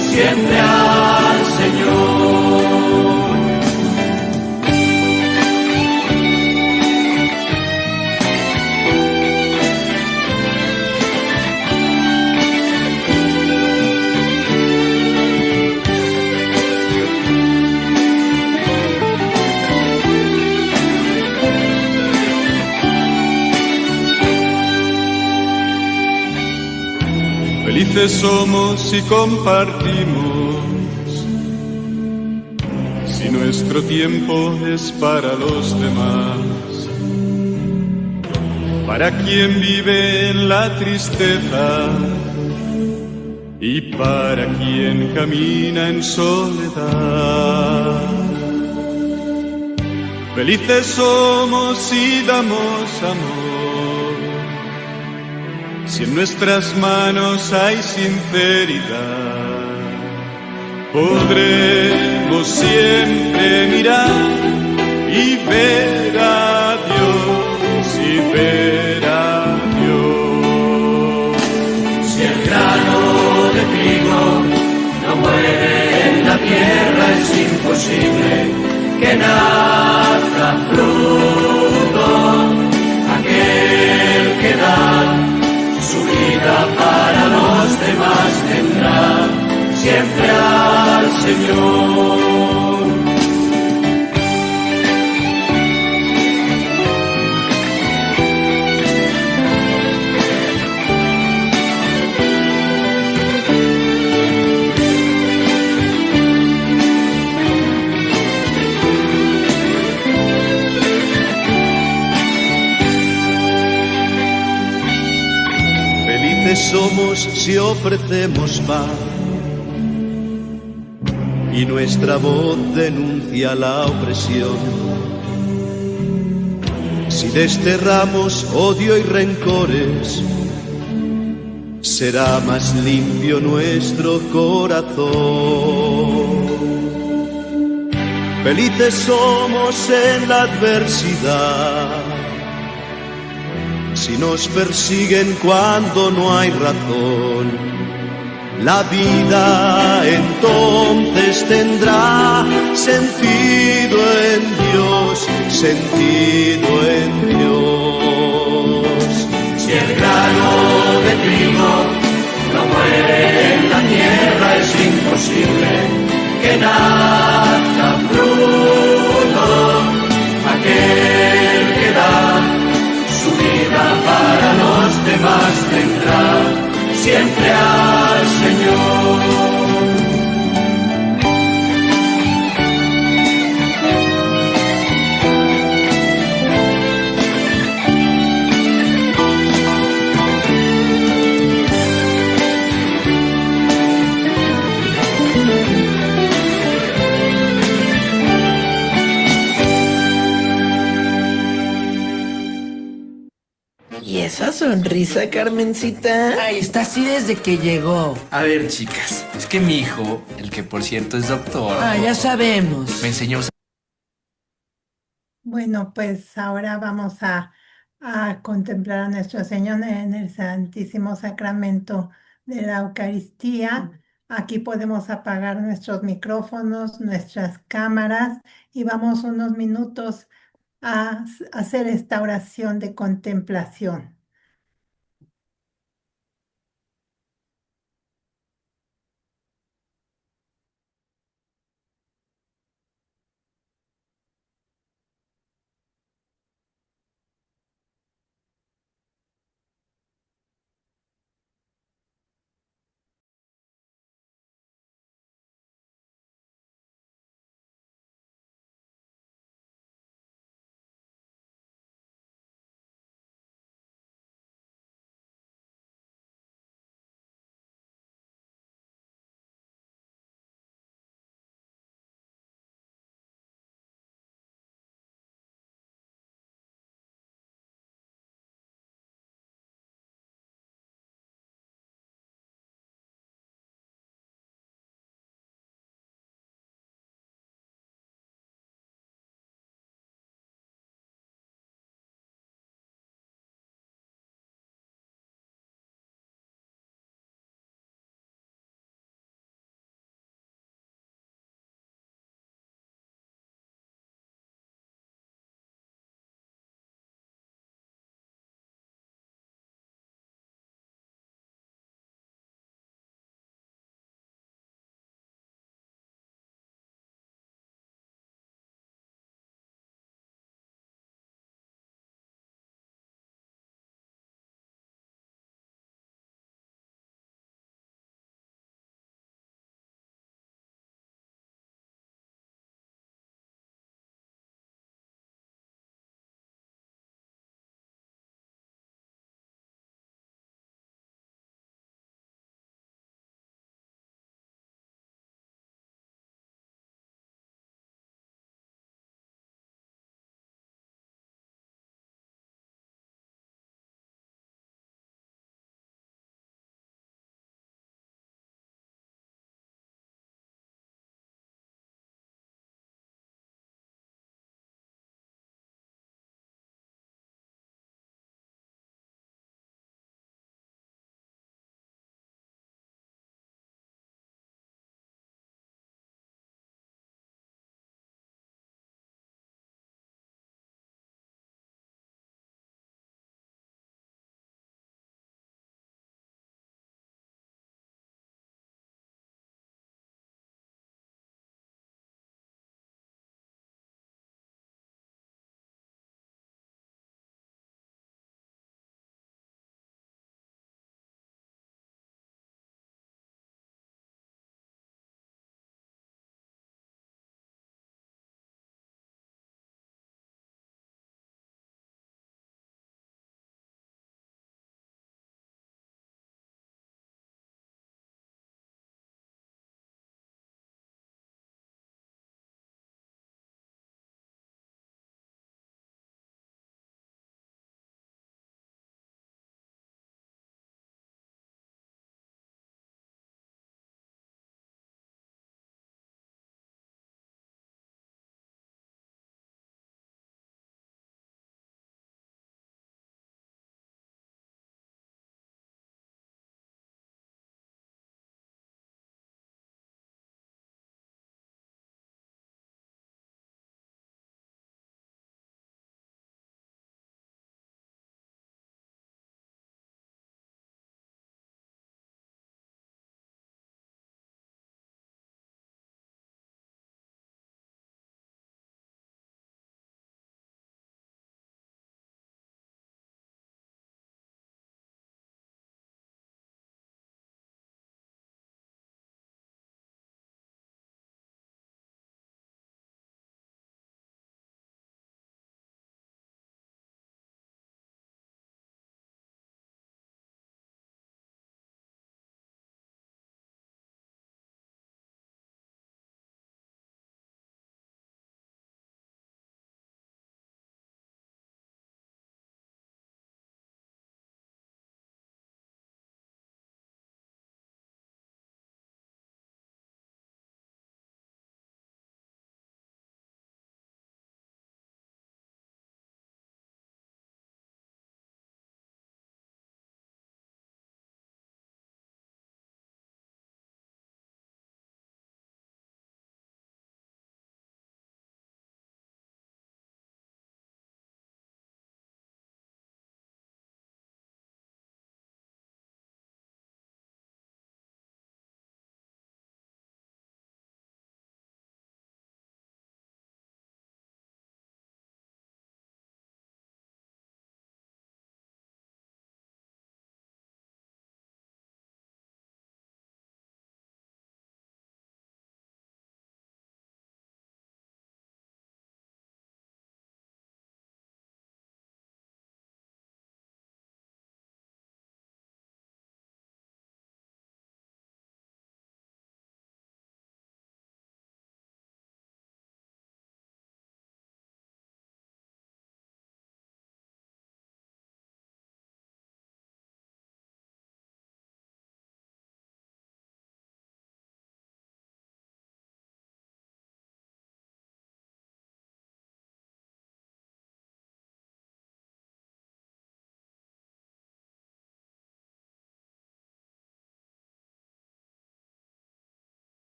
siempre al Señor. Felices somos si compartimos, si nuestro tiempo es para los demás, para quien vive en la tristeza, y para quien camina en soledad. Felices somos si damos amor, si en nuestras manos hay sinceridad. Podremos siempre mirar y ver a Dios y ver a Dios. Si el grano de trigo no muere en la tierra, es imposible que nazca fruto. Aquel que da su vida para los demás tendrá siempre al Señor. Somos si ofrecemos paz y nuestra voz denuncia la opresión. Si desterramos odio y rencores, será más limpio nuestro corazón. Felices somos en la adversidad, si nos persiguen cuando no hay razón. La vida entonces tendrá sentido en Dios, sentido en Dios. Si el grano de trigo no muere en la tierra, es imposible que nazca fruto. Aquel que da su vida para los demás tendrá siempre al Señor. ¿Y esa sonrisa, Carmencita? Ay, está así desde que llegó. A ver, chicas, es que mi hijo, el que por cierto es doctor, Ah, ya sabemos. me enseñó a usar. Bueno, pues ahora vamos a contemplar a nuestro Señor en el Santísimo Sacramento de la Eucaristía. Aquí podemos apagar nuestros micrófonos, nuestras cámaras y vamos unos minutos a hacer esta oración de contemplación.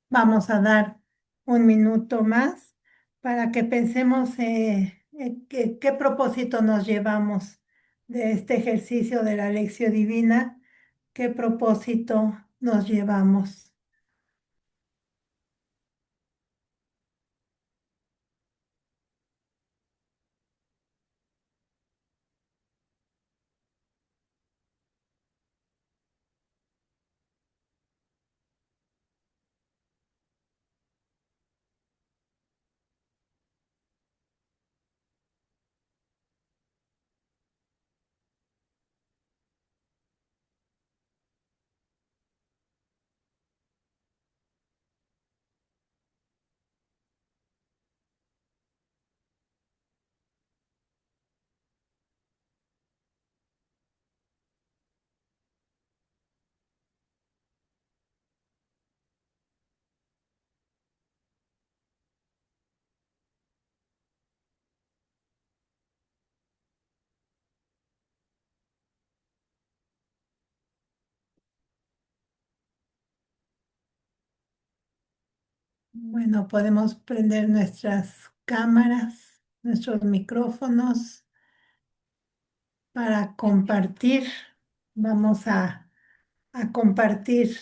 Vamos a dar un minuto más para que pensemos qué propósito nos llevamos de este ejercicio de la lección divina, qué propósito nos llevamos. Bueno, podemos prender nuestras cámaras, nuestros micrófonos para compartir. Vamos a compartir.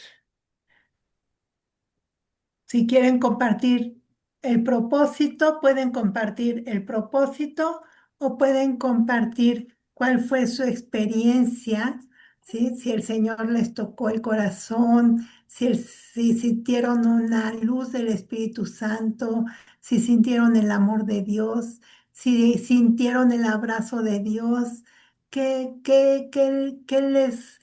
Si quieren compartir el propósito, pueden compartir el propósito o pueden compartir cuál fue su experiencia, ¿sí? Si el Señor les tocó el corazón, si sintieron una luz del Espíritu Santo, si sintieron el amor de Dios, si sintieron el abrazo de Dios, qué les,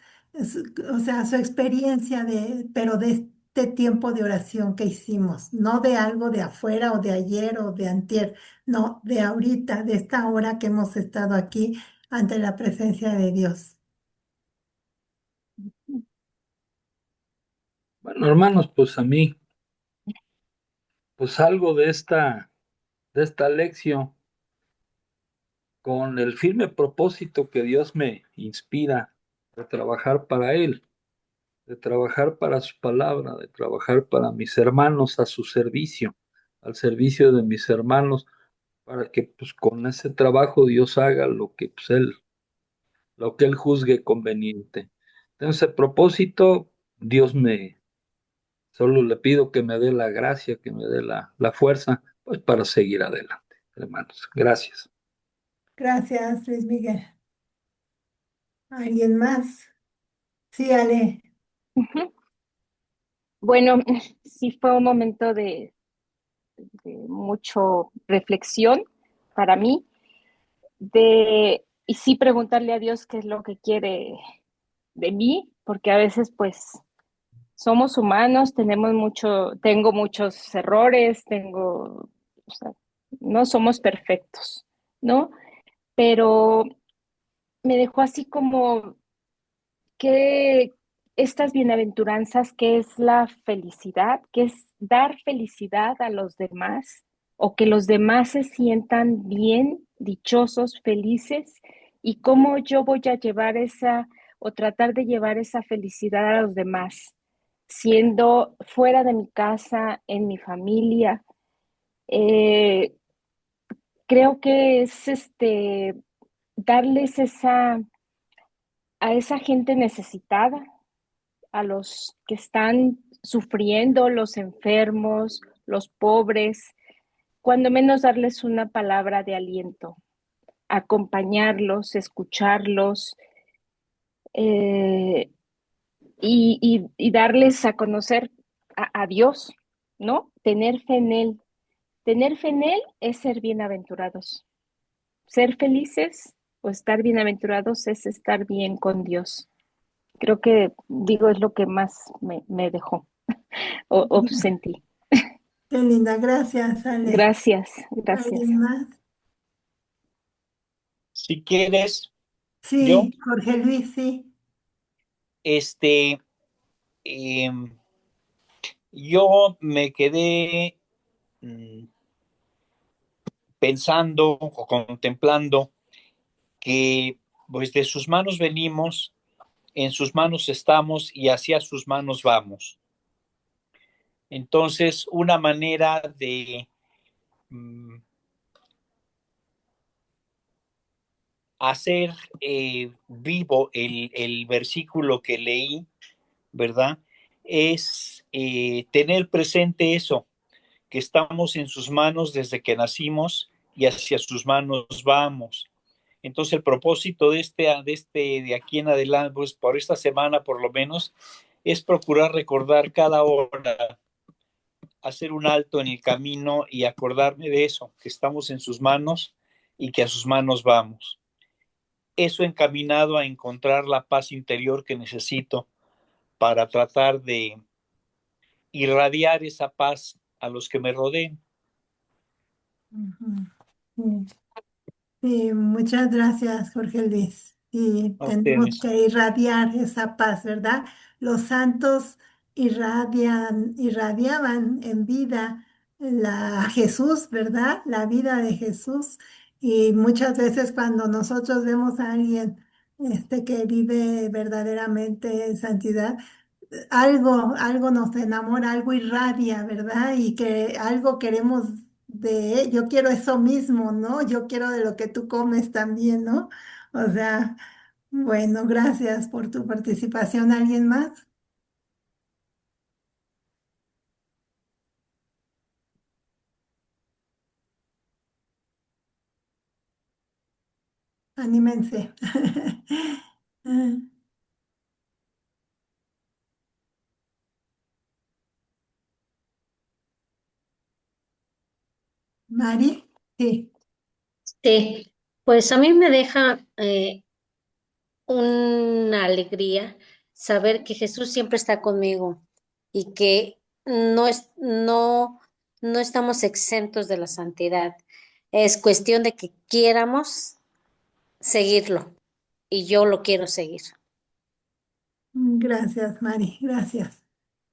o sea, su experiencia pero de este tiempo de oración que hicimos, no de algo de afuera o de ayer o de antier, no, de ahorita, de esta hora que hemos estado aquí ante la presencia de Dios. Bueno, hermanos, pues a mí, pues algo de esta lección, con el firme propósito que Dios me inspira de trabajar para Él, de trabajar para su palabra, de trabajar para mis hermanos a su servicio, al servicio de mis hermanos, para que pues con ese trabajo Dios haga lo que pues, lo que Él juzgue conveniente. Entonces, el propósito, solo le pido que me dé la gracia, que me dé la fuerza, pues para seguir adelante, hermanos. Gracias. Gracias, Luis Miguel. ¿Alguien más? Sí, Ale. Bueno, sí fue un momento de mucho reflexión para mí, y sí preguntarle a Dios qué es lo que quiere de mí, porque a veces pues somos humanos, tengo muchos errores, o sea, no somos perfectos, ¿no? Pero me dejó así como que estas bienaventuranzas, que es la felicidad, que es dar felicidad a los demás o que los demás se sientan bien, dichosos, felices, y cómo yo voy a llevar o tratar de llevar esa felicidad a los demás, siendo fuera de mi casa, en mi familia. Eh, Creo que es darles a esa gente necesitada, a los que están sufriendo, los enfermos, los pobres, cuando menos darles una palabra de aliento, acompañarlos, escucharlos, eh, y darles a conocer a Dios, ¿no? Tener fe en Él. Tener fe en Él es ser bienaventurados. Ser felices o estar bienaventurados es estar bien con Dios. Creo que, digo, es lo que más me dejó o sentí. Qué linda, gracias, Ale. Gracias, gracias. ¿Alguien más? Si quieres, yo, Sí, Jorge Luis, sí. Yo me quedé pensando o contemplando que pues de sus manos venimos, en sus manos estamos y hacia sus manos vamos. Entonces, una manera de hacer vivo el versículo que leí, ¿verdad? Es tener presente eso, que estamos en sus manos desde que nacimos y hacia sus manos vamos. Entonces el propósito de aquí en adelante, pues por esta semana por lo menos, es procurar recordar cada hora, hacer un alto en el camino y acordarme de eso, que estamos en sus manos y que a sus manos vamos. Eso encaminado a encontrar la paz interior que necesito para tratar de irradiar esa paz a los que me rodeen. Sí. Sí, muchas gracias, Jorge Luis. Y A tenemos ustedes. que irradiar esa paz, ¿verdad? Los santos irradiaban en vida a Jesús, ¿verdad? La vida de Jesús. Y muchas veces cuando nosotros vemos a alguien que vive verdaderamente en santidad, algo nos enamora, algo irradia, ¿verdad? Y que algo queremos yo quiero eso mismo, ¿no? Yo quiero de lo que tú comes también, ¿no? O sea, bueno, gracias por tu participación. ¿Alguien más? Anímense. Mari, sí. Sí, pues a mí me deja una alegría saber que Jesús siempre está conmigo y que no estamos exentos de la santidad. Es cuestión de que quieramos seguirlo y yo lo quiero seguir. Gracias, Mari, gracias.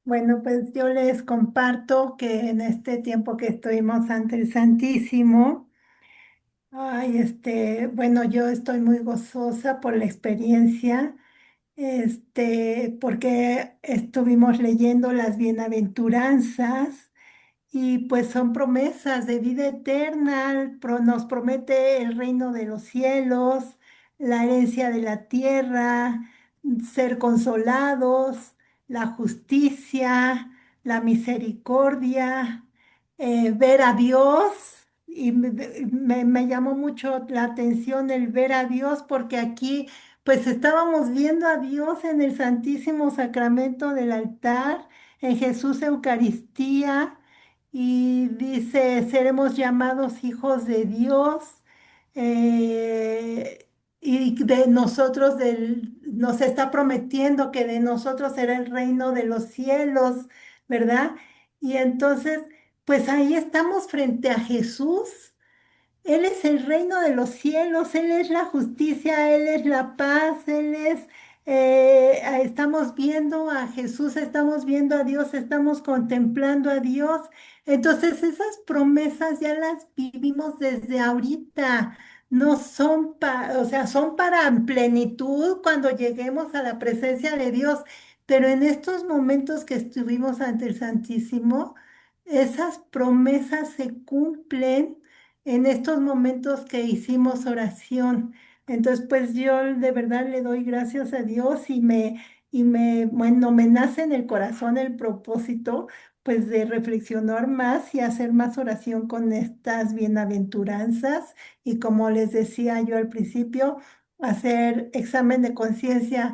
Bueno, pues yo les comparto que en este tiempo que estuvimos ante el Santísimo, ay, bueno, yo estoy muy gozosa por la experiencia, porque estuvimos leyendo las bienaventuranzas y pues son promesas de vida eterna, nos promete el reino de los cielos, la herencia de la tierra, ser consolados, la justicia, la misericordia, ver a Dios. Y me llamó mucho la atención el ver a Dios porque aquí pues estábamos viendo a Dios en el Santísimo Sacramento del altar, en Jesús Eucaristía y dice, seremos llamados hijos de Dios, y de nosotros, nos está prometiendo que de nosotros será el reino de los cielos, ¿verdad? Y entonces, pues ahí estamos frente a Jesús. Él es el reino de los cielos, Él es la justicia, Él es la paz, estamos viendo a Jesús, estamos viendo a Dios, estamos contemplando a Dios. Entonces esas promesas ya las vivimos desde ahorita, no son o sea, son para plenitud cuando lleguemos a la presencia de Dios, pero en estos momentos que estuvimos ante el Santísimo, esas promesas se cumplen en estos momentos que hicimos oración. Entonces, pues yo de verdad le doy gracias a Dios bueno, me nace en el corazón el propósito, pues de reflexionar más y hacer más oración con estas bienaventuranzas y como les decía yo al principio, hacer examen de conciencia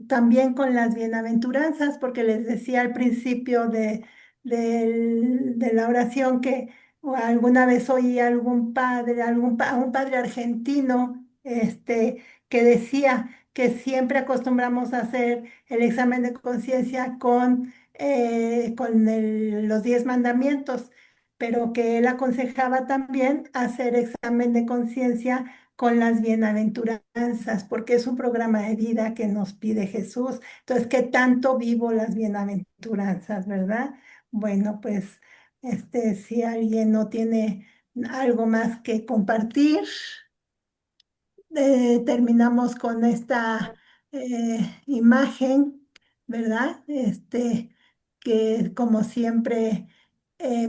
también con las bienaventuranzas, porque les decía al principio de la oración que alguna vez oí a algún padre, a un padre argentino, que decía que siempre acostumbramos a hacer el examen de conciencia con los 10 mandamientos, pero que él aconsejaba también hacer examen de conciencia con las bienaventuranzas, porque es un programa de vida que nos pide Jesús. Entonces, ¿qué tanto vivo las bienaventuranzas, verdad? Bueno, pues, si alguien no tiene algo más que compartir, terminamos con esta imagen, ¿verdad? que como siempre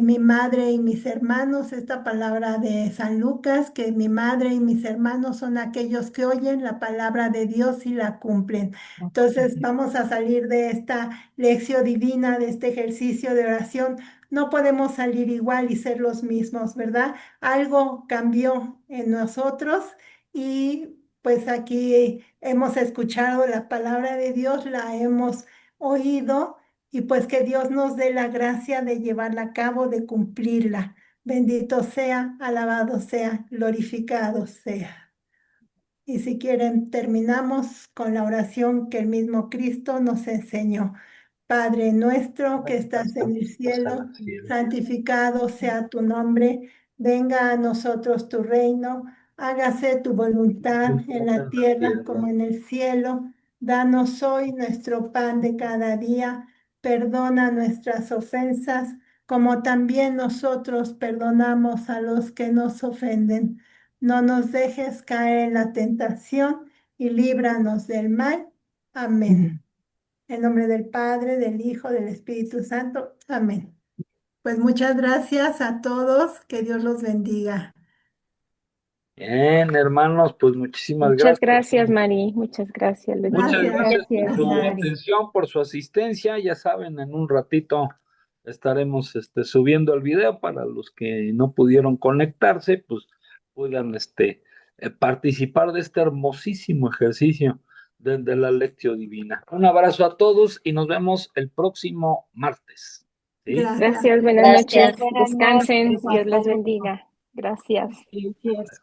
mi madre y mis hermanos, esta palabra de San Lucas, que mi madre y mis hermanos son aquellos que oyen la palabra de Dios y la cumplen. Entonces vamos a salir de esta lección divina, de este ejercicio de oración. No podemos salir igual y ser los mismos, ¿verdad? Algo cambió en nosotros y pues aquí hemos escuchado la palabra de Dios, la hemos oído y pues que Dios nos dé la gracia de llevarla a cabo, de cumplirla. Bendito sea, alabado sea, glorificado sea. Y si quieren, terminamos con la oración que el mismo Cristo nos enseñó. Padre nuestro que estás en el cielo, santificado sea tu nombre, venga a nosotros tu reino, hágase tu voluntad en la tierra como en el cielo. Danos hoy nuestro pan de cada día, perdona nuestras ofensas, como también nosotros perdonamos a los que nos ofenden. No nos dejes caer en la tentación y líbranos del mal. Amén. En nombre del Padre, del Hijo, del Espíritu Santo. Amén. Pues muchas gracias a todos. Que Dios los bendiga. Bien, hermanos, pues muchísimas Muchas gracias. gracias, Mari. Muchas gracias. Muchas gracias por Gracias, su Mari. atención, por su asistencia. Ya saben, en un ratito estaremos subiendo el video para los que no pudieron conectarse, pues puedan participar de este hermosísimo ejercicio de la Lectio Divina. Un abrazo a todos y nos vemos el próximo martes. ¿Sí? Gracias. Gracias, buenas Gracias. noches. Descansen. Dios les bendiga. Gracias. Gracias.